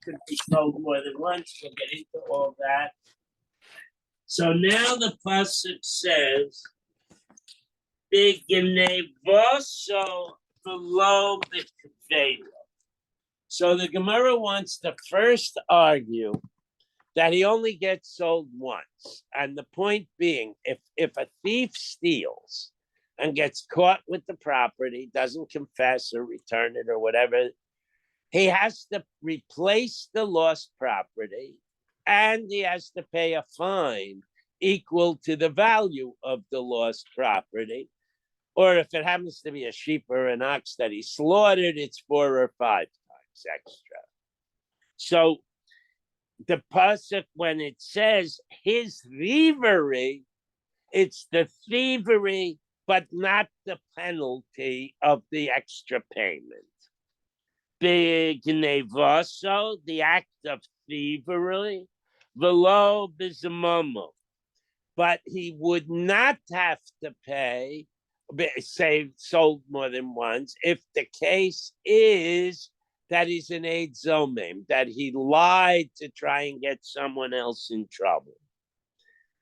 could be sold more than once. We'll get into all that. So now the pasuk says, "B'genevoso below the kavelo." So the Gemara wants to first argue that he only gets sold once, and the point being, if a thief steals and gets caught with the property, doesn't confess or return it or whatever, he has to replace the lost property, and he has to pay a fine equal to the value of the lost property. Or if it happens to be a sheep or an ox that he slaughtered, it's 4 or 5 times extra. So the pasuk, when it says his thievery, it's the thievery, but not the penalty of the extra payment. B'gnevaso, the act of thievery, velo b'zamamo, but he would not have to pay, say, sold more than once, if the case is that he's an eid zomim, that he lied to try and get someone else in trouble.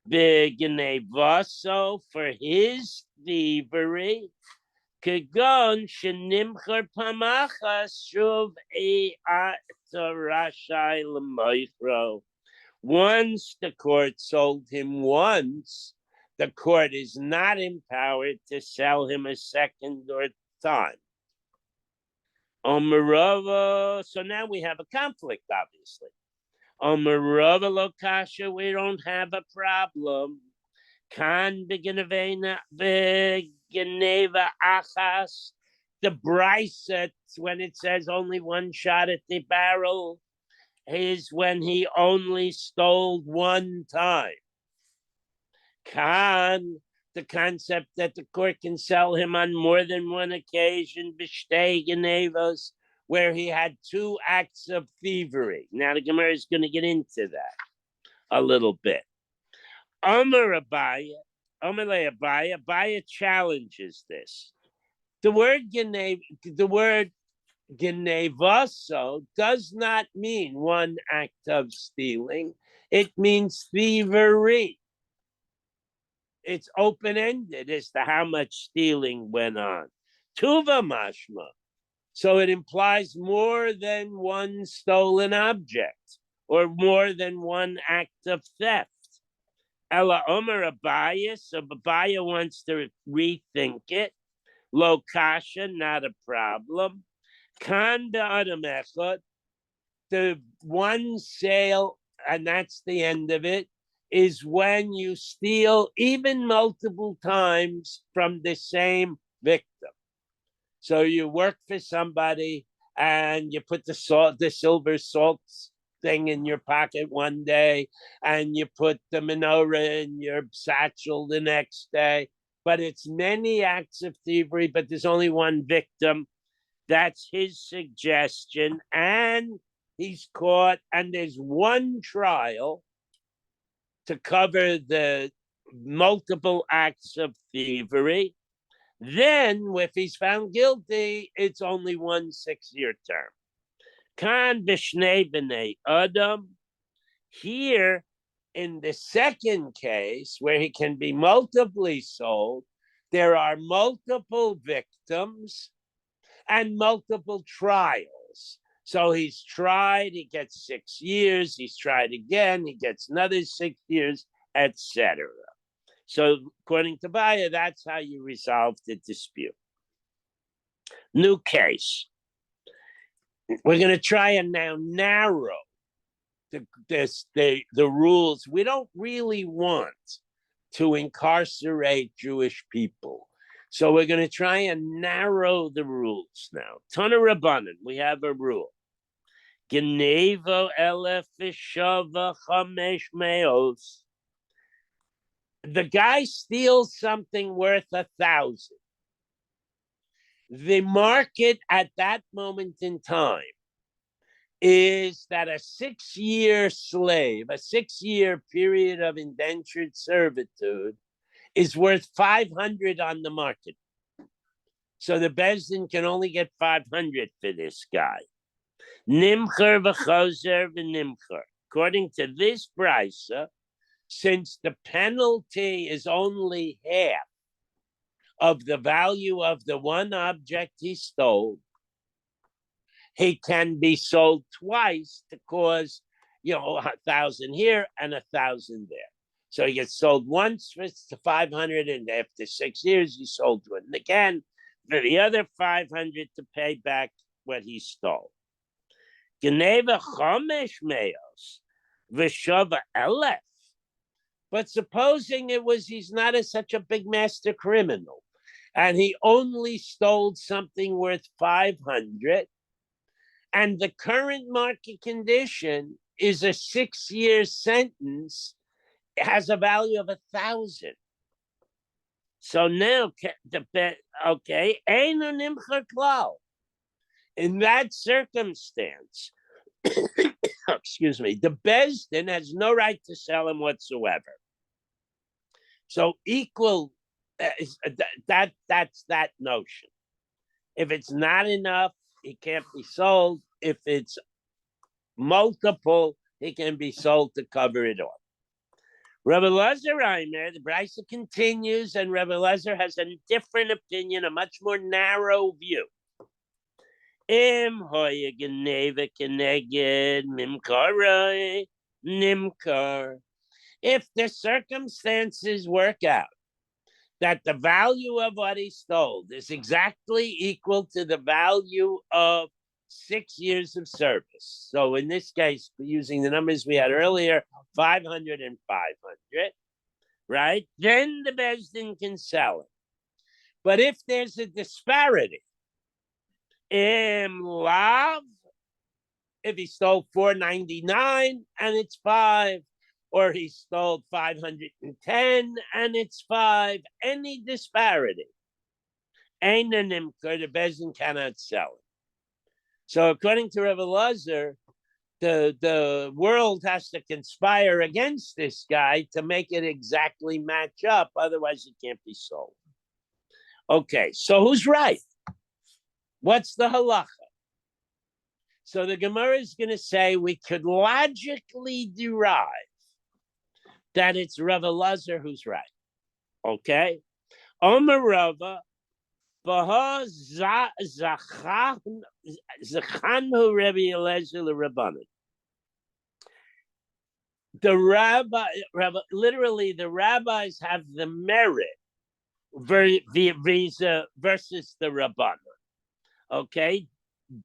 B'gnevaso, for his thievery, Kagon shenimcher pamachas shuv rashai l'moichro. Once the court sold him once, the court is not empowered to sell him a second or time. Omerova, so now we have a conflict, obviously. Omerova lokasha, we don't have a problem. Kan beginavena begineva achas, the brisa, when it says only one shot at the barrel, is when he only stole one time. Kan, the concept that the court can sell him on more than one occasion, b'shtei genevos, where he had 2 acts of thievery. Now the Gemara is going to get into that a little bit. Amar Abaya, Abaya challenges this. The word genevaso does not mean one act of stealing. It means thievery. It's open-ended as to how much stealing went on. Tuva mashma. So it implies more than one stolen object or more than one act of theft. Ella Omer Abaya, so Abaya wants to rethink it. Lo kasha, not a problem. Kan be'adam echad, the one sale, and that's the end of it, is when you steal even multiple times from the same victim. So you work for somebody and you put the silver salt thing in your pocket one day, and you put the menorah in your satchel the next day. But it's many acts of thievery, but there's only one victim. That's his suggestion, and he's caught, and there's one trial to cover the multiple acts of thievery. Then, if he's found guilty, it's only 1 6-year term. Kan b'shnei b'nei adam. Here, in the second case, where he can be multiply sold, there are multiple victims and multiple trials. So he's tried, he gets 6 years, he's tried again, he gets another 6 years, etc. So according to Baya, that's how you resolve the dispute. New case. We're going to try and now narrow the rules. We don't really want to incarcerate Jewish people. So we're going to try and narrow the rules now. Tana Rabbanan, we have a rule. Genevo elef v'shava chamesh meos. The guy steals something worth 1,000. The market at that moment in time is that a 6-year slave, a 6-year period of indentured servitude, is worth 500 on the market. So the Bezdin can only get 500 for this guy. Nimcher v'chozer v'nimcher. According to this brisa, since the penalty is only half of the value of the one object he stole, he can be sold twice to cause, 1,000 here and 1,000 there. So he gets sold once for 500, and after 6 years, he sold to it again for the other 500 to pay back what he stole. Geneva chomesh meos v'shava elef. But supposing he's not such a big master criminal, and he only stole something worth 500, and the current market condition is a 6-year sentence, it has a value of 1,000. So now, okay, in that circumstance, excuse me, the Beis Din has no right to sell him whatsoever. So equal, that's that notion. If it's not enough, he can't be sold. If it's multiple, he can be sold to cover it all. Rabbi Elazar Reimer, the brisa continues, and Rabbi Elazar has a different opinion, a much more narrow view. Im hoya geneva keneged mimkaroi nimkar. If the circumstances work out that the value of what he stole is exactly equal to the value of 6 years of service. So in this case, using the numbers we had earlier, 500 and 500, right? Then the Beis Din can sell it. But if there's a disparity, lav, if he stole 499 and it's 5, or he stole 510 and it's 5, any disparity, ein nimker, the Beis Din cannot sell it. So according to Rabbi Elazar, the world has to conspire against this guy to make it exactly match up, otherwise it can't be sold. Okay, so who's right? What's the halacha? So the Gemara is going to say we could logically derive that it's Rav Elazar who's right. Okay? Omer Rava, Baha Zachanhu Rabbi Elazar l'Rabbanan. Literally, the rabbis have the merit versus the Rabbanan. Okay?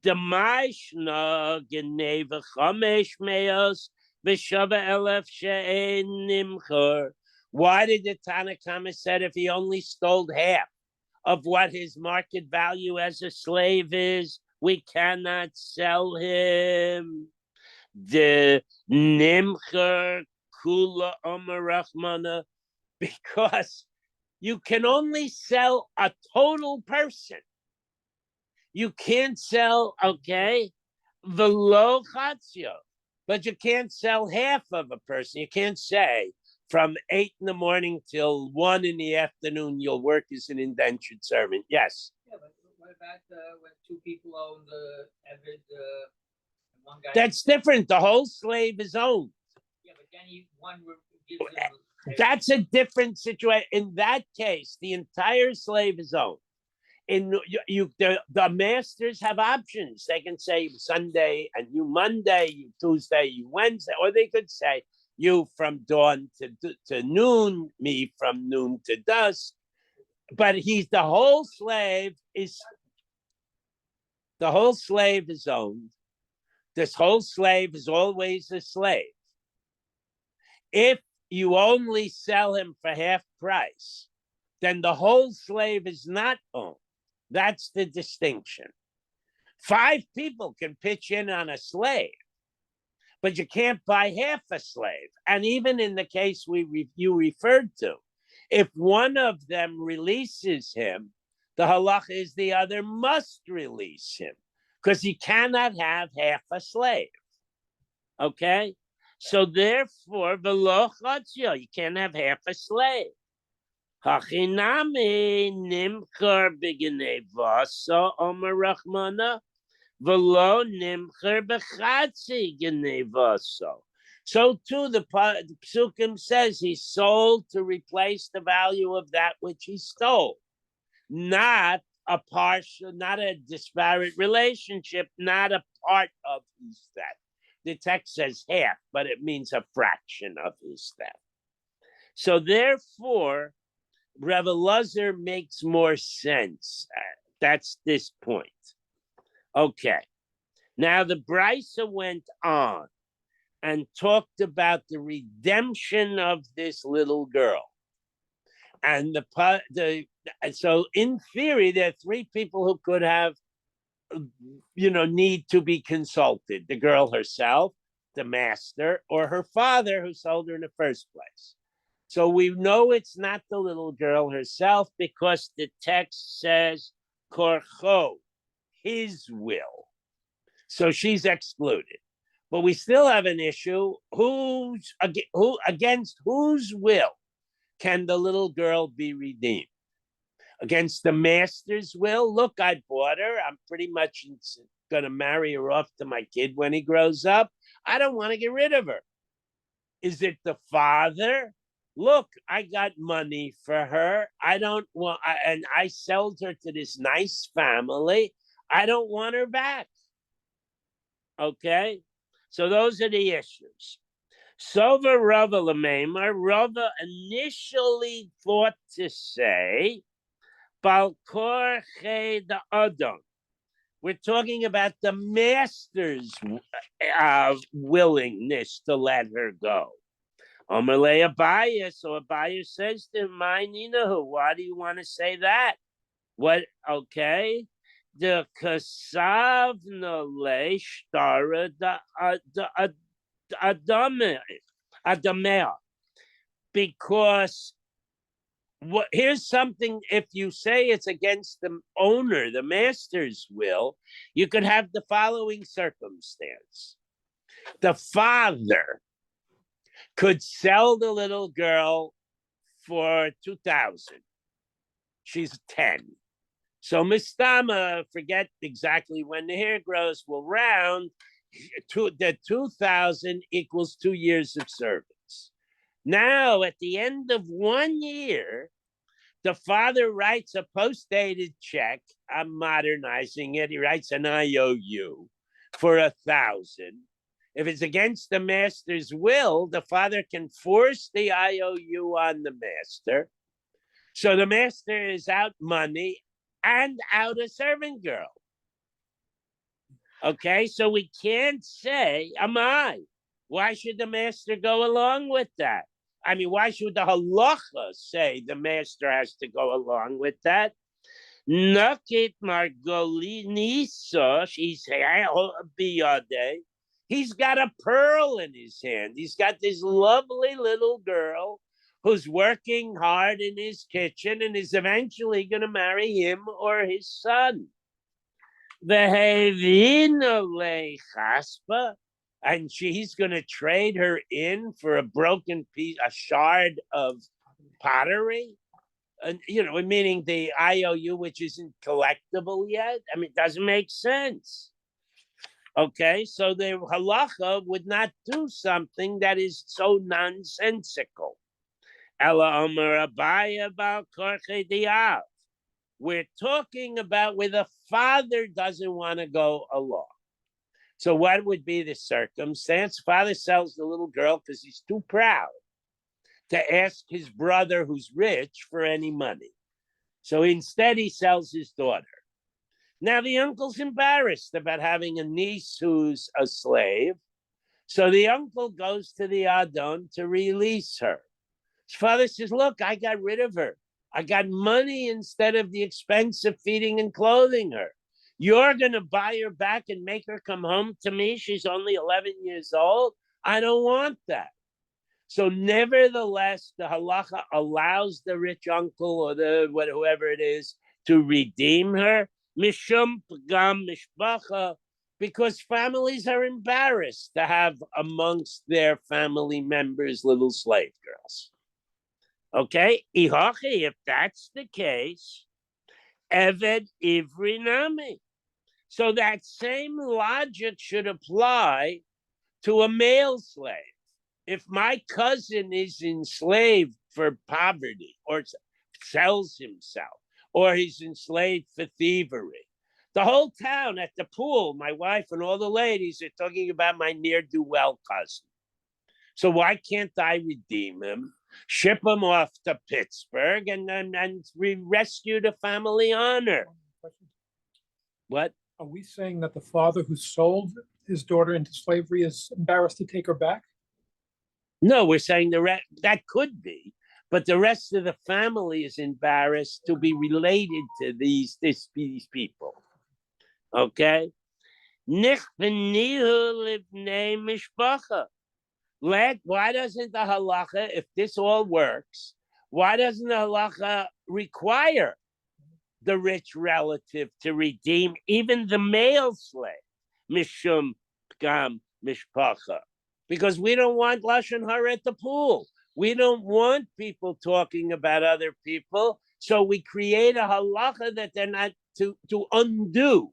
Demashna geneva chamesh meos v'shava elef she'en nimcher. Why did the Tanna Kama said if he only stole half of what his market value as a slave is, we cannot sell him? The nimcher kula omer rachmana, because you can only sell a total person. You can't sell, okay, velo chatzio, but you can't sell half of a person. You can't say from 8 in the morning till 1 in the afternoon you'll work as an indentured servant. Yes. Yeah, but what about when 2 people own the Eved, one guy? That's different. The whole slave is owned. Yeah, but then one gives him. That's a different situation. In that case, the entire slave is owned. The masters have options. They can say Sunday and you Monday, you Tuesday, you Wednesday, or they could say you from dawn to noon, me from noon to dusk. But the whole slave is owned. This whole slave is always a slave. If you only sell him for half price, then the whole slave is not owned. That's the distinction. 5 people can pitch in on a slave, but you can't buy half a slave. And even in the case you referred to, if one of them releases him, the halacha is the other must release him, because he cannot have half a slave. Okay? So therefore, v'lo chatzio, you can't have half a slave. Hachinami nimkar b'geneva, so omer rachmana, V'lo nimcher b'chatzi genevaso. So too, the Psukim says he sold to replace the value of that which he stole, not a partial, not a disparate relationship, not a part of his theft. The text says half, but it means a fraction of his theft. So therefore, Rebbe Lazar makes more sense. That's this point. Okay. Now the Brisa went on and talked about the redemption of this little girl. And so in theory, there are three people who could have, need to be consulted: the girl herself, the master, or her father who sold her in the first place. So we know it's not the little girl herself because the text says korcho, his will. So she's excluded. But we still have an issue: who against whose will can the little girl be redeemed? Against the master's will? Look, I bought her. I'm pretty much going to marry her off to my kid when he grows up. I don't want to get rid of her. Is it the father? Look, I got money for her. I don't want, and I sold her to this nice family. I don't want her back. Okay? So those are the issues. Sova Rava Lamema, Rava initially thought to say, Balkor Che the Adam. We're talking about the master's willingness to let her go. Omerle Abaya, so Abaya says to him, my Ninahu, why do you want to say that? What, okay? The Kasav Nole Shtara the Adamea. Because here's something: if you say it's against the owner, the master's will, you could have the following circumstance. The father could sell the little girl for 2,000. She's 10. So Mistama, forget exactly when the hair grows, will round the 2,000 equals 2 years of service. Now, at the end of 1 year, the father writes a post-dated check. I'm modernizing it. He writes an IOU for 1,000. If it's against the master's will, the father can force the IOU on the master. So the master is out money and out a servant girl. Okay, so we can't say, am I? Why should the master go along with that? I mean, why should the halacha say the master has to go along with that? Nakit Margolinisa, he's got a pearl in his hand. He's got this lovely little girl who's working hard in his kitchen and is eventually going to marry him or his son. And she's going to trade her in for a broken piece, a shard of pottery. And, meaning the IOU, which isn't collectible yet. I mean, it doesn't make sense. Okay, so the halacha would not do something that is so nonsensical. Ella Omer Abaya about Korche Diav. We're talking about where the father doesn't want to go along. So what would be the circumstance? Father sells the little girl because he's too proud to ask his brother, who's rich, for any money. So instead, he sells his daughter. Now, the uncle's embarrassed about having a niece who's a slave. So the uncle goes to the Adon to release her. His father says, look, I got rid of her. I got money instead of the expense of feeding and clothing her. You're going to buy her back and make her come home to me? She's only 11 years old. I don't want that. So nevertheless, the halacha allows the rich uncle or whoever it is to redeem her. Mishum pagam mishpacha, because families are embarrassed to have amongst their family members little slave girls. Okay, if that's the case, Eved Ivri Nami. So that same logic should apply to a male slave. If my cousin is enslaved for poverty or sells himself, or he's enslaved for thievery, the whole town at the pool, my wife and all the ladies are talking about my ne'er-do-well cousin. So why can't I redeem him, ship him off to Pittsburgh, and rescue the family honor? What? Are we saying that the father who sold his daughter into slavery is embarrassed to take her back? No, we're saying that could be, but the rest of the family is embarrassed to be related to these people. Okay? Why doesn't the halacha, if this all works, why doesn't the halacha require the rich relative to redeem even the male slave? Mishum pgam mishpacha. Because we don't want lashon hara at the pool. We don't want people talking about other people. So we create a halacha that they're not to undo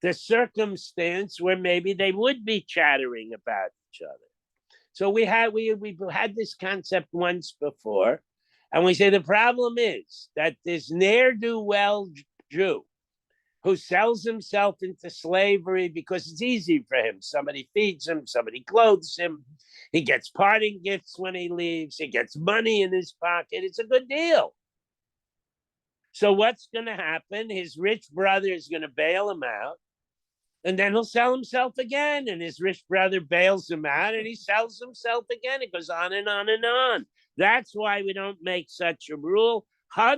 the circumstance where maybe they would be chattering about each other. So we had this concept once before, and we say the problem is that this ne'er-do-well Jew who sells himself into slavery because it's easy for him. Somebody feeds him, somebody clothes him, he gets parting gifts when he leaves, he gets money in his pocket. It's a good deal. So what's going to happen? His rich brother is going to bail him out, and then he'll sell himself again, and his rich brother bails him out, and he sells himself again. It goes on and on and on. That's why we don't make such a rule. He'll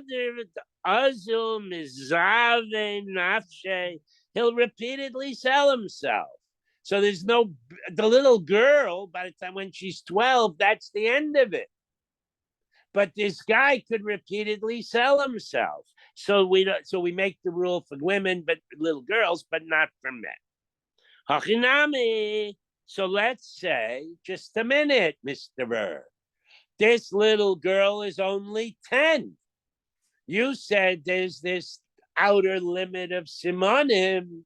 repeatedly sell himself. So there's the little girl, by the time when she's 12, that's the end of it. But this guy could repeatedly sell himself. So we make the rule for women, but little girls, but not for men. Hachinami. So let's say, just a minute, Mr. Burr. This little girl is only 10. You said there's this outer limit of simonim,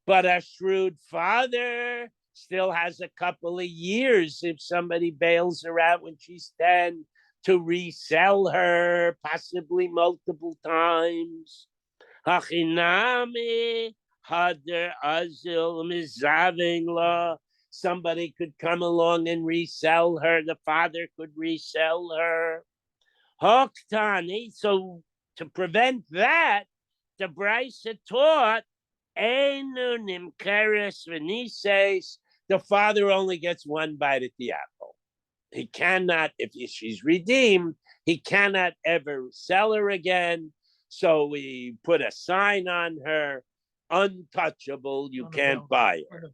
but a shrewd father still has a couple of years if somebody bails her out when she's 10 to resell her, possibly multiple times. Hachinami hader azil mizaving la. Somebody could come along and resell her. The father could resell her. Hoktani. So to prevent that, the Brisa taught Einu nimkeres v'nises. The father only gets one bite at the apple. He cannot, if she's redeemed, he cannot ever sell her again. So we put a sign on her, untouchable, you can't buy her.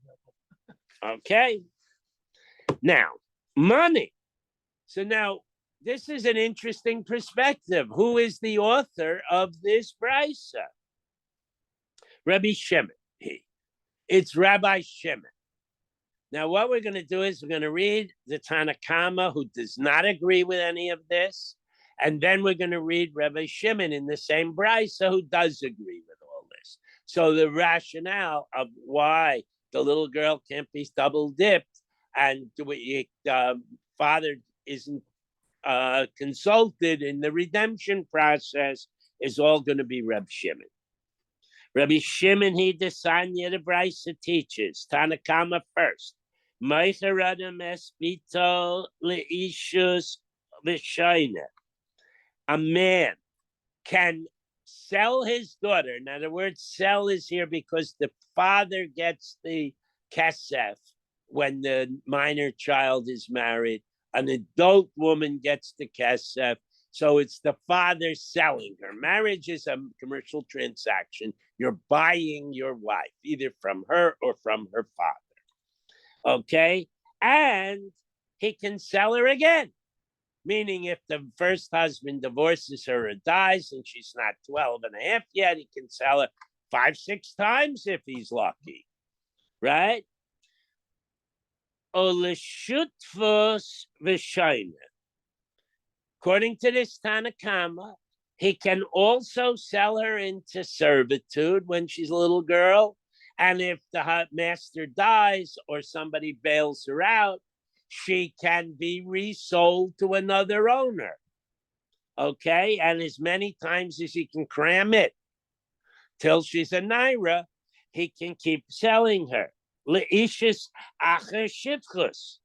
Okay? Now, money. So now, this is an interesting perspective. Who is the author of this brisa? Rabbi Shimon. It's Rabbi Shimon. Now, what we're going to do is we're going to read the Tanna Kama, who does not agree with any of this, and then we're going to read Rabbi Shimon in the same brisa, who does agree with all this. So the rationale of why the little girl can't be double dipped and the father isn't consulted in the redemption process is all going to be Reb Shimon. Rabbi Shimon, he Desanya, the Brisa teaches, Tanna Kama first. A man can sell his daughter. Now, the word sell is here because the father gets the kesef when the minor child is married. An adult woman gets the kesef. So it's the father selling her. Marriage is a commercial transaction. You're buying your wife, either from her or from her father. Okay? And he can sell her again. Meaning if the first husband divorces her or dies and she's not 12 and a half yet, he can sell her 5-6 times if he's lucky. Right? Oleshutfos v'shayna. According to this Tanna Kama, he can also sell her into servitude when she's a little girl, And if the master dies or somebody bails her out, she can be resold to another owner. Okay, and as many times as he can cram it till she's a naira, he can keep selling her. Leishis acher shivchus.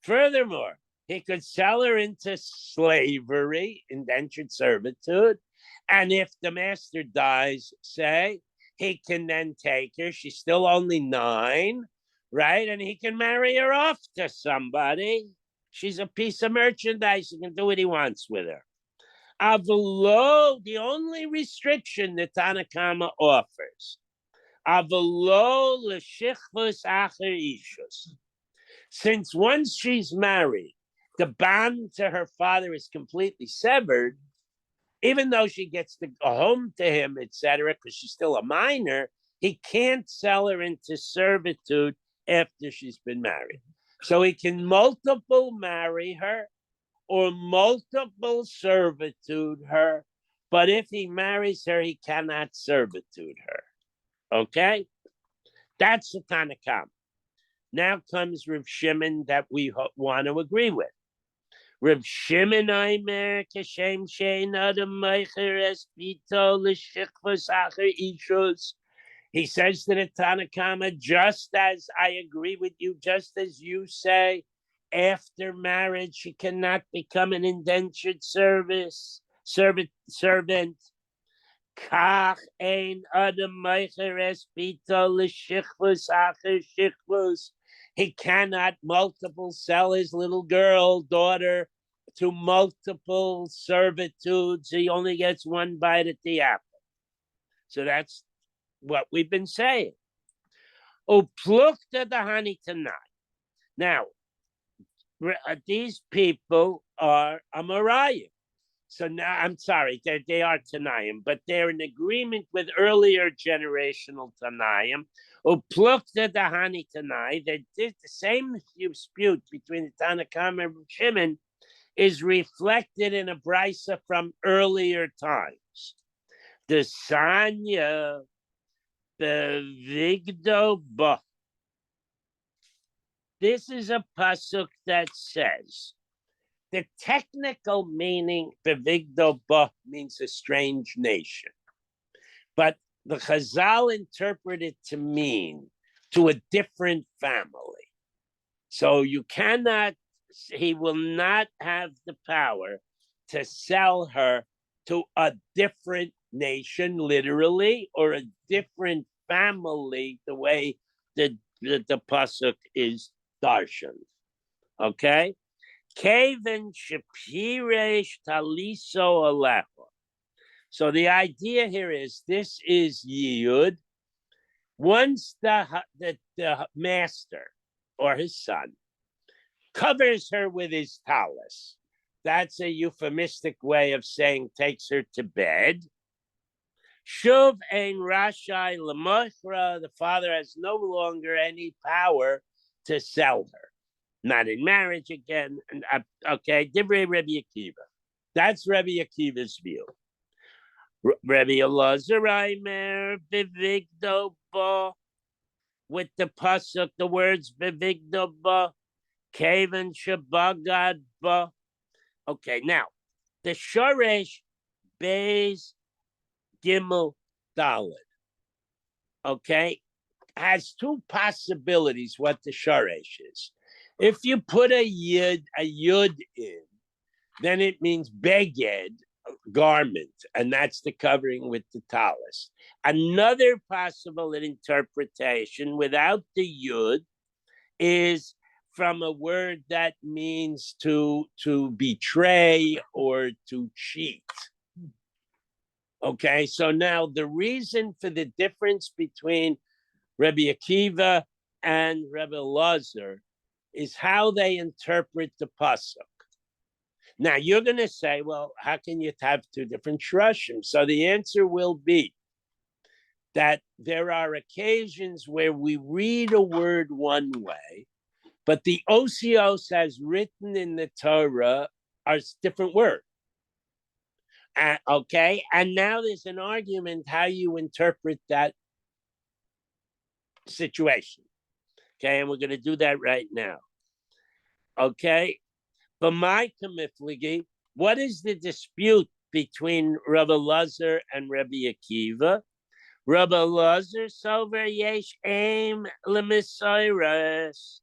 Furthermore, he could sell her into slavery, indentured servitude, and if the master dies, say, he can then take her. She's still only 9, right? And he can marry her off to somebody. She's a piece of merchandise. He can do what he wants with her. Avalo, the only restriction that Tanakama offers, avalo l'shichvus acher ishus. Since once she's married, the bond to her father is completely severed, even though she gets to go home to him, etc., because she's still a minor, he can't sell her into servitude after she's been married. So he can multiple marry her or multiple servitude her, but if he marries her, he cannot servitude her. Okay? That's the Tanakam. Now comes Rav Shimon that we want to agree with. Rav Shimon Aimer Kashem Shein Adam Meicher Espito L'Shikvus Acher Ishus. He says to the Tanakama, just as I agree with you, just as you say, after marriage she cannot become an indentured servant. Kach ein Adam Meicher Espito L'Shikvus Acher Shikvus. He cannot multiple sell his little girl, daughter, to multiple servitudes. He only gets one bite at the apple. So that's what we've been saying. Uplukta the honey tonight. Now, these people are Amarayim. So now, I'm sorry, they are Tanaim, but they're in agreement with earlier generational Tanaim. Uplukta the honey tonight. They did the same dispute between the Tanakam and Shimon is reflected in a brisa from earlier times. The Sanya, the Vigdo Ba. This is a pasuk that says, the technical meaning for Vigdo Ba means a strange nation. But the Chazal interpret it to mean to a different family. So you cannot, he will not have the power to sell her to a different nation, literally, or a different family, the way the pasuk is darshan. Okay? Kaven shapiresh taliso alecha. So the idea here is this is Yiyud. Once the master or his son covers her with his talus, that's a euphemistic way of saying takes her to bed. Shuv ein rashai l'mochra, the father has no longer any power to sell her. Not in marriage again. Okay, Divrei Rebbe Akiva. That's Rebbe Akiva's view. Rebbe Elazar Aimer Bivigdo Ba, with the pasuk, the words Bivigdo Ba, Kaven Shabagad Ba. Okay, now the Shoresh Beis Gimel Dalet. Okay, has two possibilities. What the Shoresh is. If you put a yud in, then it means beged, garment, and that's the covering with the talus. Another possible interpretation without the yud is from a word that means to betray or to cheat. Okay, so now the reason for the difference between Rebbe Akiva and Rebbe Elazar is how they interpret the pasuk. Now you're going to say, well, how can you have two different shrushim? So the answer will be that there are occasions where we read a word one way, but the osios as written in the Torah are different words. Okay, and now there's an argument how you interpret that situation. Okay, and we're going to do that right now. Okay, but my Kamifligi, what is the dispute between Rabbi Lazar and Rabbi Akiva? Rabbi Lazar sover yesh aim lemisairas.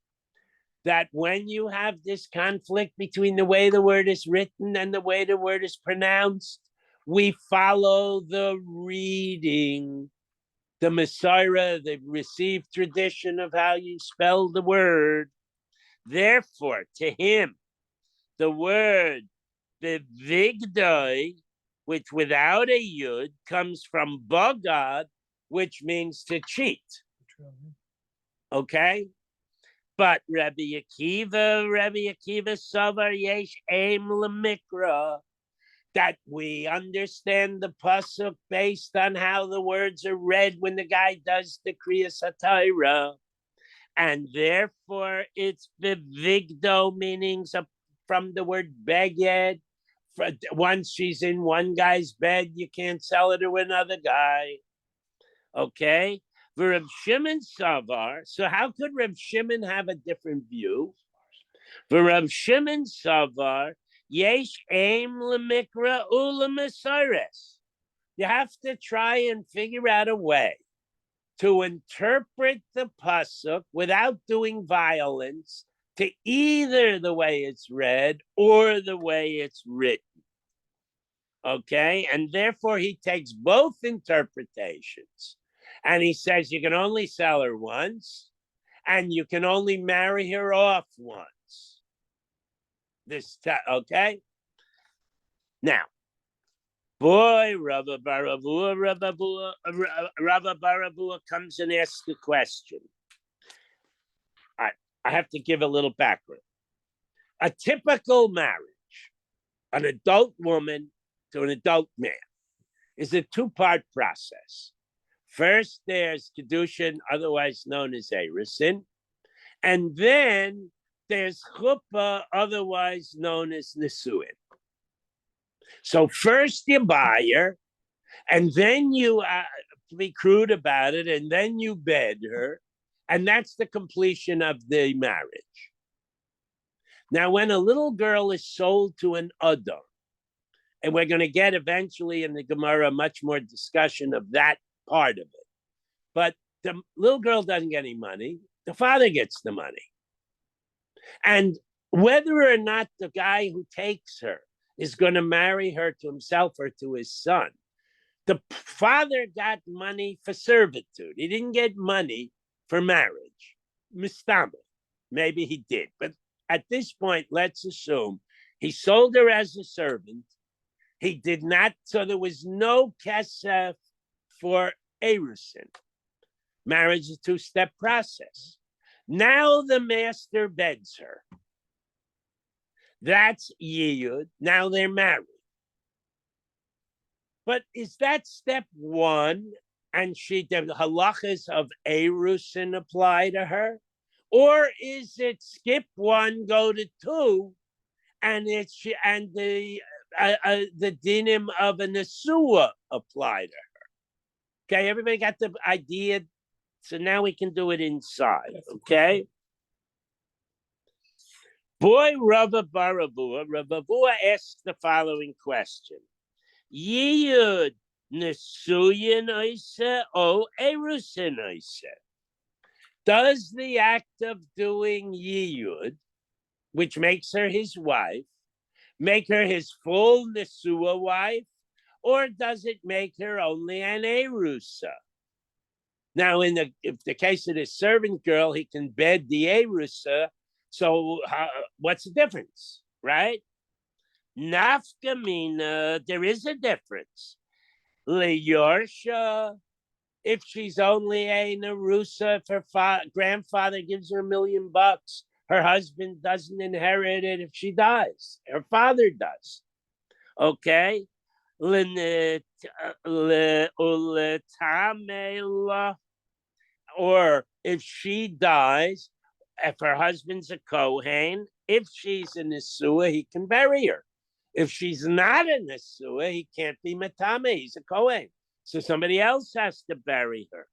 That when you have this conflict between the way the word is written and the way the word is pronounced, we follow the reading, the Messiah, the received tradition of how you spell the word. Therefore, to him, the word bevigdoi, which without a yud comes from bagad, which means to cheat. Okay? But Rabbi Akiva Savar Yesh Aim Lemikra, that we understand the pasuk based on how the words are read when the guy does the Kriyas HaTorah, and therefore it's bevigdo, meanings from the word beged. Once she's in one guy's bed, you can't sell her to another guy. Okay? Rav Shimon Savar. So how could Rav Shimon have a different view? Rav Shimon Savar, yesh aim lemikra ulemesares. You have to try and figure out a way to interpret the pasuk without doing violence to either the way it's read or the way it's written. Okay, and therefore he takes both interpretations. And he says you can only sell her once, and you can only marry her off once. Okay? Now, boy, Rabba Baravua comes and asks a question. I have to give a little background. A typical marriage, an adult woman to an adult man, is a two-part process. First, there's Kedushin, otherwise known as Erusin. And then there's Chuppah, otherwise known as Nisuin. So first you buy her, and then you be crude about it, and then you bed her, and that's the completion of the marriage. Now, when a little girl is sold to an Adam, and we're going to get eventually in the Gemara much more discussion of that part of it. But the little girl doesn't get any money. The father gets the money. And whether or not the guy who takes her is going to marry her to himself or to his son, the father got money for servitude. He didn't get money for marriage. Mistama. Maybe he did. But at this point, let's assume he sold her as a servant. He did not, so there was no kesef for erusin. Marriage is a two-step process. Now the master beds her. That's yiyud. Now they're married. But is that step one, and the halachas of erusin apply to her? Or is it skip one, go to two, and the dinim of a nesua apply to her? Okay, everybody got the idea? So now we can do it inside, okay? Boy, Rava Baravua asks the following question. Yiyud nesuyin oise o erusin oise. Does the act of doing yiyud, which makes her his wife, make her his full nesua wife, or does it make her only an erusa? Now, if the case of the servant girl, he can bed the erusa. So what's the difference, right? Nafkamina, there is a difference. Leyorsha, if she's only a nerusa, if her grandfather gives her $1 million, her husband doesn't inherit it if she dies. Her father does. Okay? Or if she dies, if her husband's a Kohen, if she's a Nesua, he can bury her. If she's not a Nesua, he can't be Matame. He's a Kohen. So somebody else has to bury her.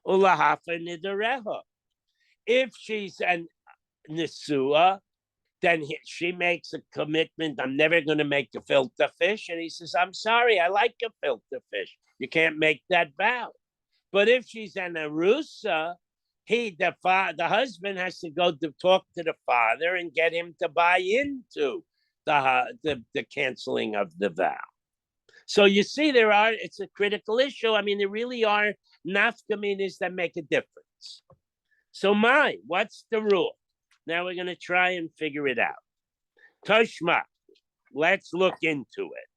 ulahafa nidareha. If she's an nesua, then she makes a commitment. I'm never going to make a filter fish. And he says, I'm sorry, I like a filter fish. You can't make that vow. But if she's an arusa, the husband has to go to talk to the father and get him to buy into the canceling of the vow. So you see, it's a critical issue. I mean, there really are nafkaminas that make a difference. So what's the rule? Now we're going to try and figure it out. Toshma, let's look into it.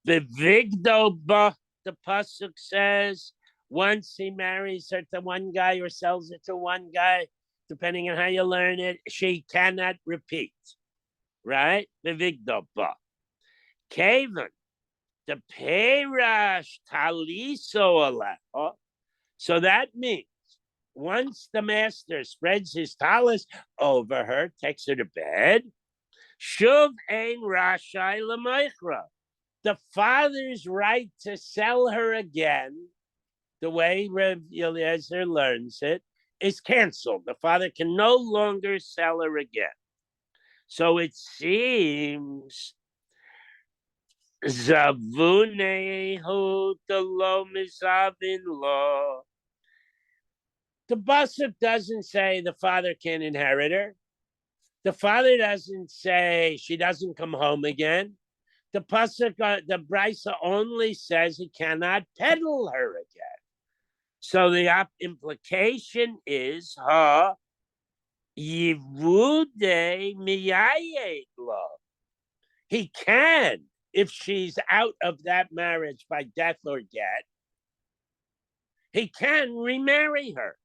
The Vigdoba, the pasuk says, once he marries her to one guy or sells it to one guy, depending on how you learn it, she cannot repeat. Right? The Vigdoba. Kavan, the Perash Taliso Aleha. So that means once the master spreads his talis over her, takes her to bed, Shuv ein rashai l'meichra. The father's right to sell her again, the way Rev Eliezer learns it, is canceled. The father can no longer sell her again. So it seems Zavunehu Delo Mizavin Law. The Basif doesn't say the father can't inherit her. The father doesn't say she doesn't come home again. The pasuk, the brisa only says he cannot peddle her again. So the implication is yivude miyayed lo. He can, if she's out of that marriage by death or debt, he can remarry her.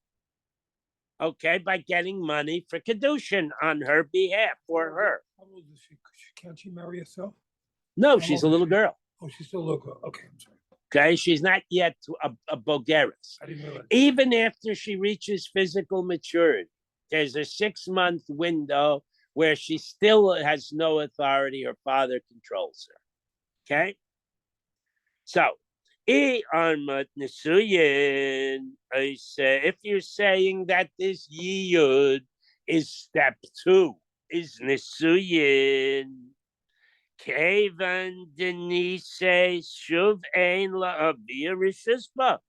Okay, by getting money for kedushin on her behalf for her. How old is she? Can't she marry herself? No, How she's a old is little she? girl. Oh, she's still a little girl. Okay, I'm sorry. Okay, she's not yet a bogeris. I didn't realize. Even after she reaches physical maturity, there's a 6-month window where she still has no authority. Her father controls her. Okay? So, if you're saying that this yiyud is step 2, is nisuyin, kevan denise shuv ein la'avir rishusba.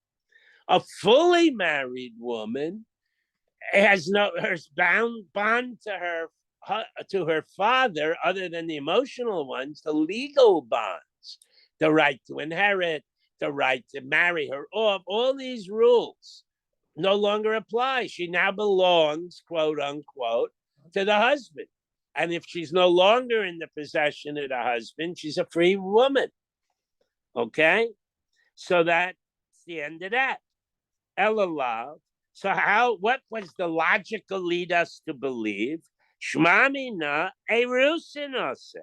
A fully married woman has her bond to her father, other than the emotional ones, the legal bonds, the right to inherit, the right to marry her off. All these rules no longer apply. She now belongs, quote unquote, to the husband. And if she's no longer in the possession of the husband, she's a free woman. Okay? So that's the end of that. Elalav. So what was the logical lead us to believe? Shmamina erusinose.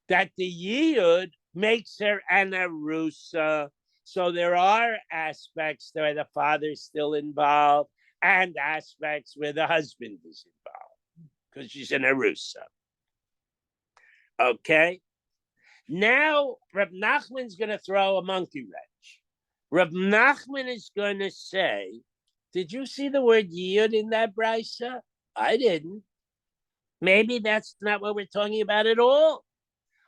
That the yiyud makes her an erusa. So there are aspects where the father's still involved and aspects where the husband is involved because she's an erusa. Okay? Now, Reb Nachman's going to throw a monkey wrench. Reb Nachman is going to say, did you see the word yiyud in that brisa? I didn't. Maybe that's not what we're talking about at all.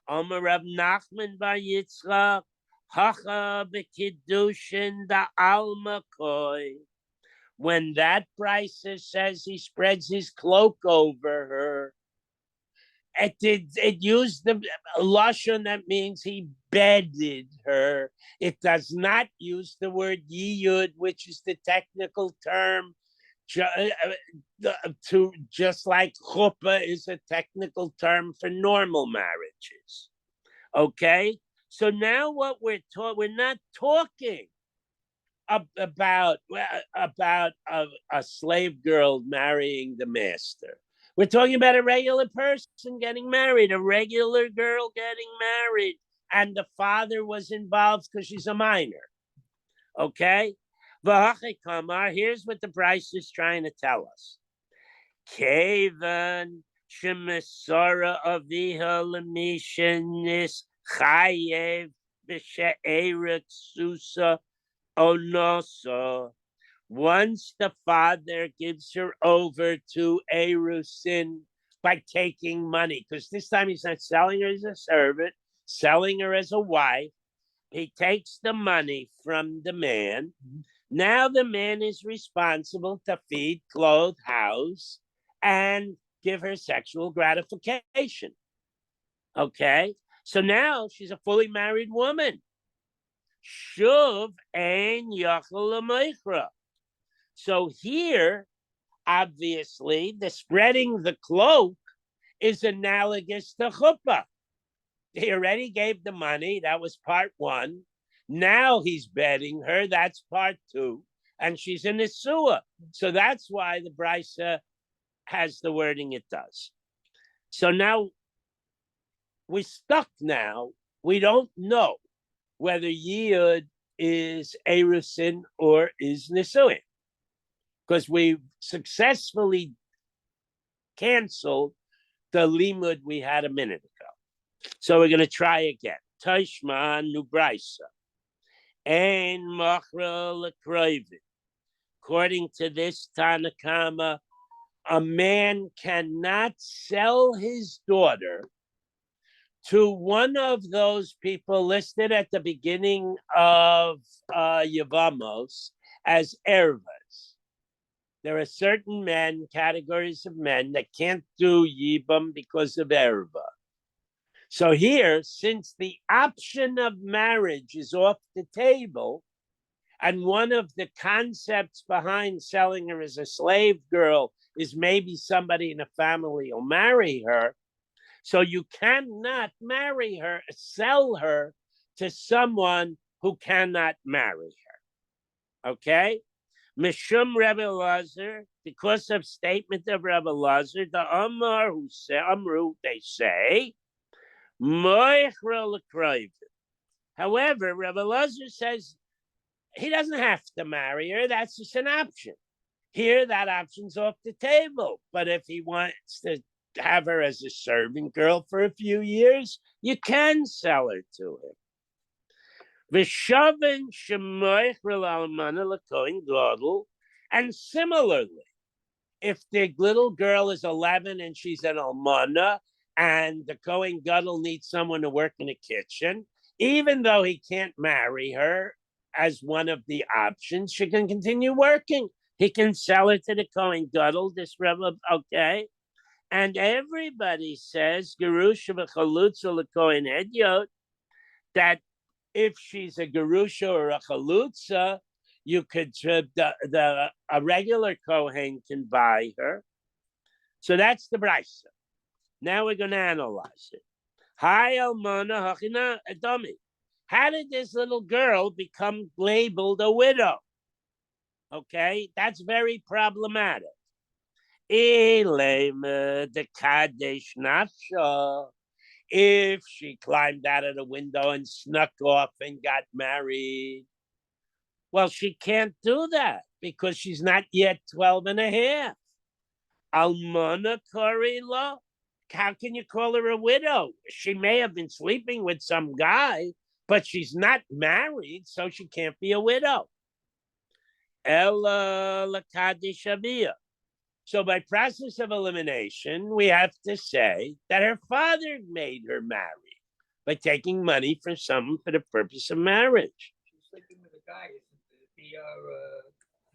Omer Reb Nachman bar Yitzchak, hacha b'kiddushin da alma koi. When that brisa says he spreads his cloak over her, it used the lashon that means he bedded her. It does not use the word yiyud, which is the technical term, just like chuppah is a technical term for normal marriages. Okay, so now what we're not talking about a slave girl marrying the master. We're talking about a regular person getting married, a regular girl getting married, and the father was involved because she's a minor. Okay? Here's what the Bryce is trying to tell us. Kevan shemisara aviha lemishenis chayev b'she'erik susa Oh no, so once the father gives her over to Erusin by taking money, because this time he's not selling her as a servant, selling her as a wife. He takes the money from the man. Now the man is responsible to feed, clothe, house, and give her sexual gratification. Okay? So now she's a fully married woman. Shuv ein yachal l'meichra. So here, obviously, the spreading the cloak is analogous to chuppah. He already gave the money. That was part one. Now he's bedding her. That's part two. And she's in the sewer. So that's why the Brisa has the wording it does. So now we're stuck now. We don't know whether Yud is Erusin or is Nisuin, because we successfully canceled the limud we had a minute ago. So we're going to try again. Tashma Nubraisa. And Machra Lekroivin. According to this Tanakama, a man cannot sell his daughter to one of those people listed at the beginning of Yevamos as ervas. There are certain men, categories of men, that can't do yibam because of erva. So here, since the option of marriage is off the table, and one of the concepts behind selling her as a slave girl is maybe somebody in the family will marry her, so you cannot marry her, sell her to someone who cannot marry her. Okay? Mishum Rebbe Lazar, because of statement of Rebbe Lazar, the Amar who say, Amru, they say, however, Rebbe Lazar says he doesn't have to marry her. That's just an option. Here, that option's off the table. But if he wants to have her as a servant girl for a few years, you can sell her to him. And similarly, if the little girl is 11 and she's an almana, and the Kohen Gadol needs someone to work in the kitchen, even though he can't marry her as one of the options, she can continue working. He can sell her to the Kohen Gadol, this Rebbe, okay? And everybody says, Gerusha v'chalutza l'Kohen Hedyot, that if she's a Gerusha or a Chalutza, you could, a regular Kohen can buy her. So that's the Brisa. Now we're going to analyze it. Hi, Almana Hachina Adami. How did this little girl become labeled a widow? Okay, that's very problematic. The Kadesh Nafsha. If she climbed out of the window and snuck off and got married, well, she can't do that because she's not yet 12 and a half. Almana Korila. How can you call her a widow? She may have been sleeping with some guy, but she's not married, so she can't be a widow. Ella Lakadishavia. So by process of elimination, we have to say that her father made her marry by taking money from someone for the purpose of marriage. She's sleeping with a guy. Isn't it be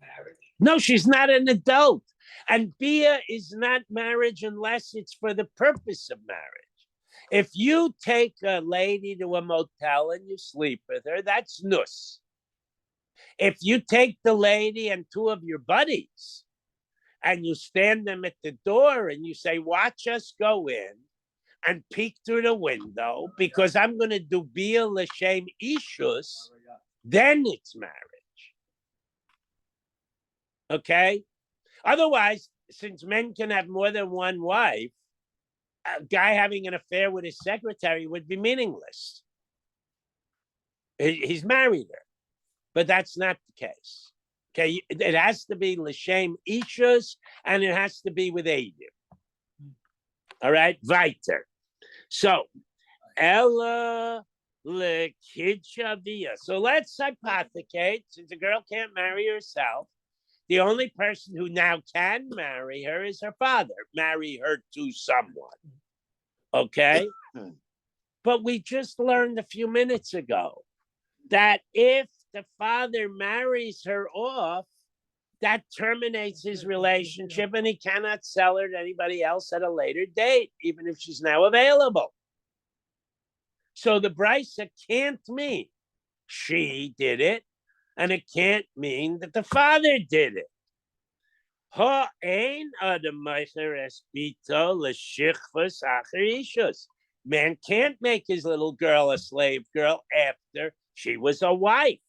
marriage? No, she's not an adult. And Bia is not marriage unless it's for the purpose of marriage. If you take a lady to a motel and you sleep with her, that's nus. If you take the lady and two of your buddies and you stand them at the door and you say, watch us go in and peek through the window because I'm going to do Bia L'Shem Ishus, then it's marriage. Okay? Otherwise, since men can have more than one wife, a guy having an affair with his secretary would be meaningless. He's married her, but that's not the case. Okay, it has to be l'shem ishus, and it has to be with Eidim. All right, weiter. So, Ella lekid So let's hypothecate, since a girl can't marry herself, the only person who now can marry her is her father. Marry her to someone. Okay? But we just learned a few minutes ago that if the father marries her off, that terminates his relationship and he cannot sell her to anybody else at a later date, even if she's now available. So the brisa can't mean she did it, and it can't mean that the father did it. Man can't make his little girl a slave girl after she was a wife.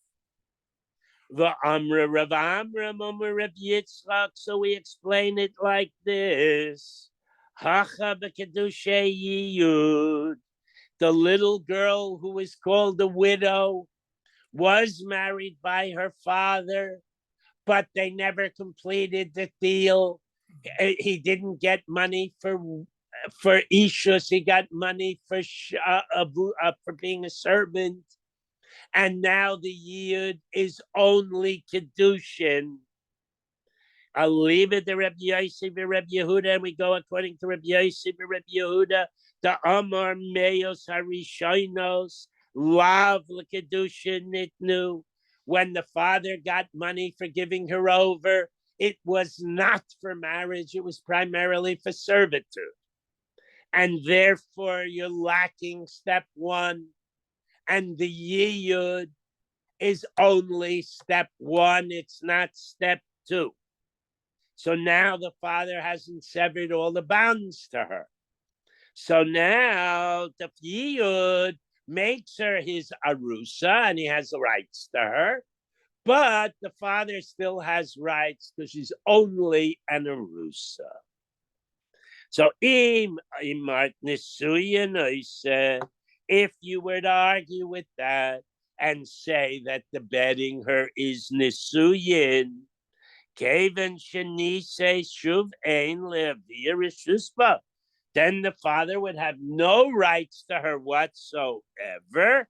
The Amra Rav Amram Amar Rav Yitzchak, so we explain it like this. Hacha b'kedushay yiyud. The little girl who is called a widow was married by her father, but they never completed the deal. He didn't get money for ishus. He got money for being a servant. And now the yid is only kedushin. I'll leave it to Rabbi Yosef and Rabbi Yehuda, and we go according to Rabbi Yosef and Rabbi Yehuda. The Amar Meos Harishonos Lav L'Kedushin Nitnu. When the father got money for giving her over, it was not for marriage; it was primarily for servitude, and therefore you're lacking step one, and the yiyud is only step one; it's not step two. So now the father hasn't severed all the bonds to her. So now the yiyud makes her his arusa, and he has the rights to her. But the father still has rights because she's only an arusa. So if you were to argue with that and say that the bedding her is nisuyin, then the father would have no rights to her whatsoever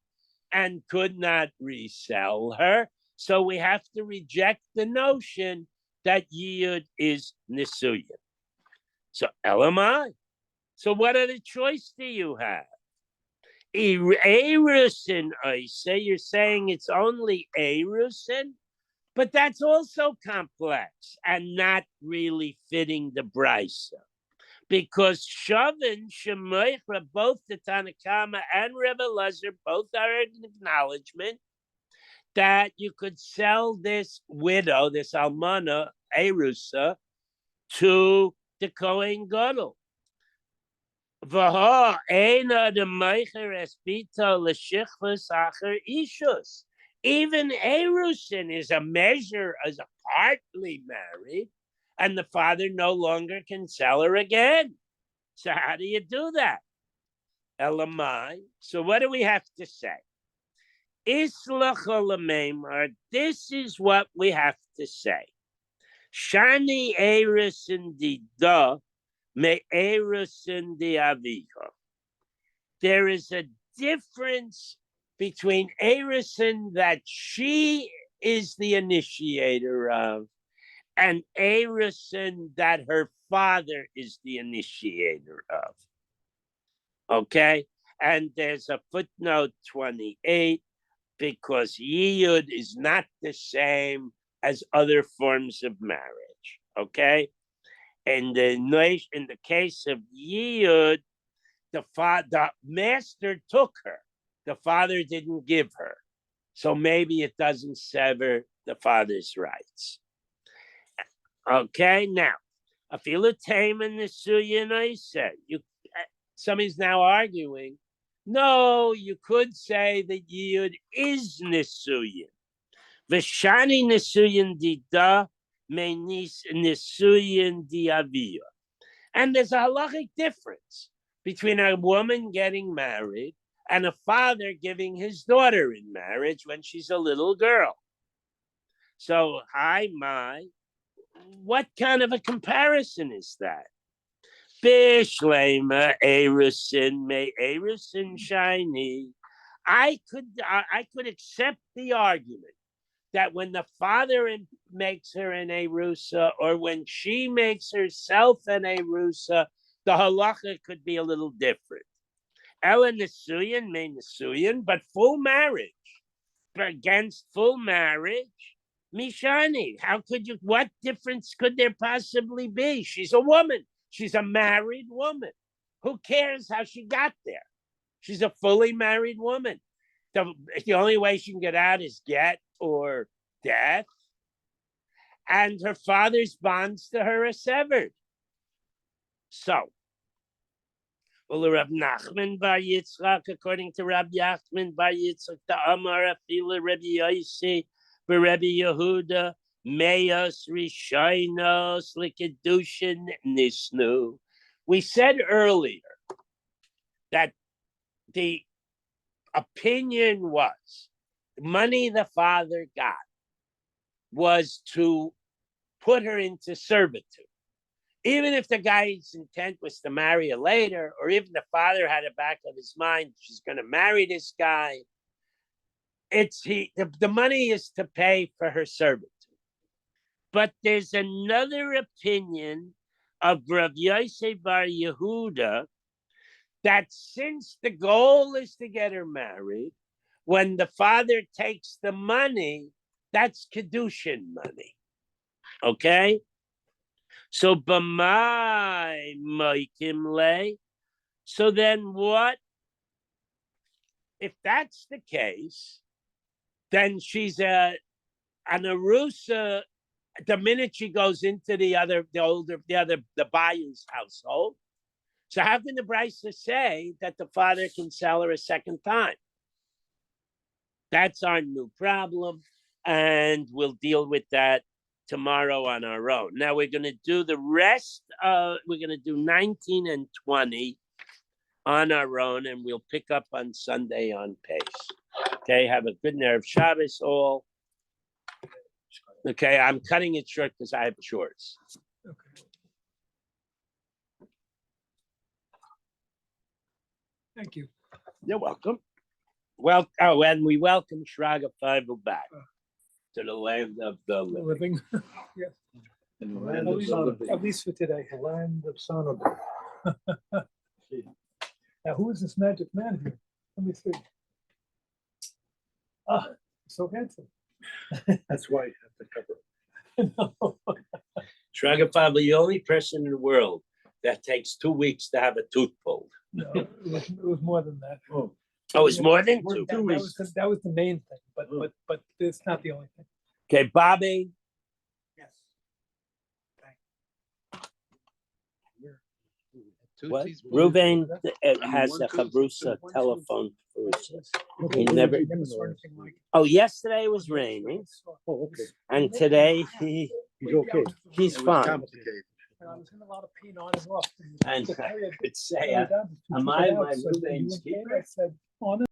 and could not resell her. So we have to reject the notion that yiyud is nisuyin. So elamai. So what other choice do you have? Erusin, I say you're saying it's only erusin, but that's also complex and not really fitting the brisa. Because Shavin, Shemoichra, both the Tanakama and Rebbe Lezer, both are an acknowledgement that you could sell this widow, this almana, erusa, to the Kohen Gadol. V'ha eina de meicher espita l'shichvus acher ishus. Even erusin is a measure as a partly married, and the father no longer can sell her again. So how do you do that? Elamai. So what do we have to say? Islacha l'meimar. This is what we have to say. Shani erusin dida. There is a difference between Erusin that she is the initiator of and Erusin that her father is the initiator of. Okay? And there's a footnote 28 because Yiyud is not the same as other forms of marriage. Okay? In the case of Yiyud, the master took her. The father didn't give her. So maybe it doesn't sever the father's rights. Okay, now, afilu taiman nisuyin, I said, somebody's now arguing, no, you could say that Yiyud is nisuyin. V'shani nisuyin dida, nisuyin diavia. And there's a halachic difference between a woman getting married and a father giving his daughter in marriage when she's a little girl. So, what kind of a comparison is that? Bishlema erusin me erusin shiny I could accept the argument that when the father makes her an Erusa, or when she makes herself an Erusa, the halacha could be a little different. Ela Nisuyin may Nisuyin, but full marriage. Against full marriage, Mishani. How could you, what difference could there possibly be? She's a woman. She's a married woman. Who cares how she got there? She's a fully married woman. The only way she can get out is get or death. And her father's bonds to her are severed. So, well, Rab Nachman Bar Yitzchak, according to Rab Nachman Bar Yitzchak, the Amar Afila Rabbi Yossi, Rabbi Yehuda, Meos Rishainos Likidushin Nisnu. We said earlier that the opinion was the money the father got was to put her into servitude. Even if the guy's intent was to marry her later, or even the father had a back of his mind, she's going to marry this guy, the money is to pay for her servitude. But there's another opinion of Rav Yosef Bar Yehuda that since the goal is to get her married, when the father takes the money, that's Kedushin money. Okay? So, b'mai moikim le. So then what? If that's the case, then she's an Arusa the minute she goes into the bayou's household. So how can the Brisa say that the father can sell her a second time? That's our new problem, and we'll deal with that tomorrow on our own. Now we're going to do the rest we're going to do 19 and 20 on our own, and we'll pick up on Sunday on pace. Okay, have a good Erev Shabbos all. Okay, I'm cutting it short because I have chores. Okay. Thank you. You're welcome. Well, oh, and we welcome Shraga Feivel back to the land of the living. Yes. In the land of Sonobin. At least for today. The land of Sonobin. Now, who is this magic man here? Let me see. Ah, so handsome. That's why you have to cover. Shraga Feivel, the only person in the world that takes 2 weeks to have a tooth pulled. No, it was more than that. Oh, it's more than That, 2 that weeks. that was the main thing, but it's not the only thing. Okay, Bobby. Yes. What? Ruben has a Chavrusa telephone. He never. Oh, yesterday was raining, Oh, okay. and today He's okay. he's It was fine. complicated. I was in a lot of pain on and off. And The I period- could say, I am I my said, "Are you Ruben's in pain?" keeper? I said, on